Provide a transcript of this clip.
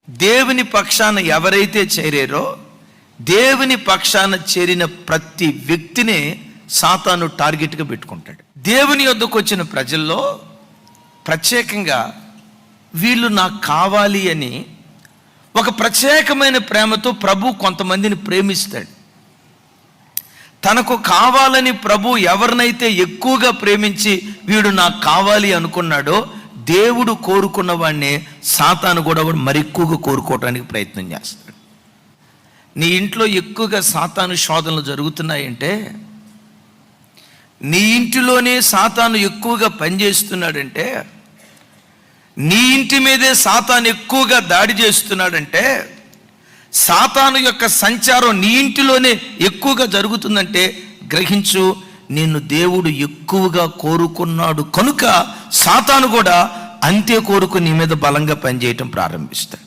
దేవుని పక్షాన ఎవరైతే చేరారో, దేవుని పక్షాన చేరిన ప్రతి వ్యక్తిని సాతాను టార్గెట్గా పెట్టుకుంటాడు. దేవుని యొద్దకు వచ్చిన ప్రజల్లో ప్రత్యేకంగా వీళ్ళు నాకు కావాలి అని ఒక ప్రత్యేకమైన ప్రేమతో ప్రభు కొంతమందిని ప్రేమిస్తాడు. తనకు కావాలని ప్రభు ఎవరినైతే ఎక్కువగా ప్రేమించి వీడు నాకు కావాలి అనుకున్నాడో, దేవుడు కోరుకున్న వాడిని సాతాను కూడా మరి ఎక్కువగా కోరుకోవడానికి ప్రయత్నం చేస్తాడు. నీ ఇంట్లో ఎక్కువగా సాతాను శోధనలు జరుగుతున్నాయంటే, నీ ఇంటిలోనే సాతాను ఎక్కువగా పనిచేస్తున్నాడంటే, నీ ఇంటి మీదే సాతాను ఎక్కువగా దాడి చేస్తున్నాడంటే, సాతాను యొక్క సంచారం నీ ఇంటిలోనే ఎక్కువగా జరుగుతుందంటే గ్రహించు, నిన్ను దేవుడు ఎక్కువగా కోరుకున్నాడు కనుక సాతాను కూడా అంతే కోరుకు నీ మీద బలంగా పనిచేయటం ప్రారంభిస్తాడు.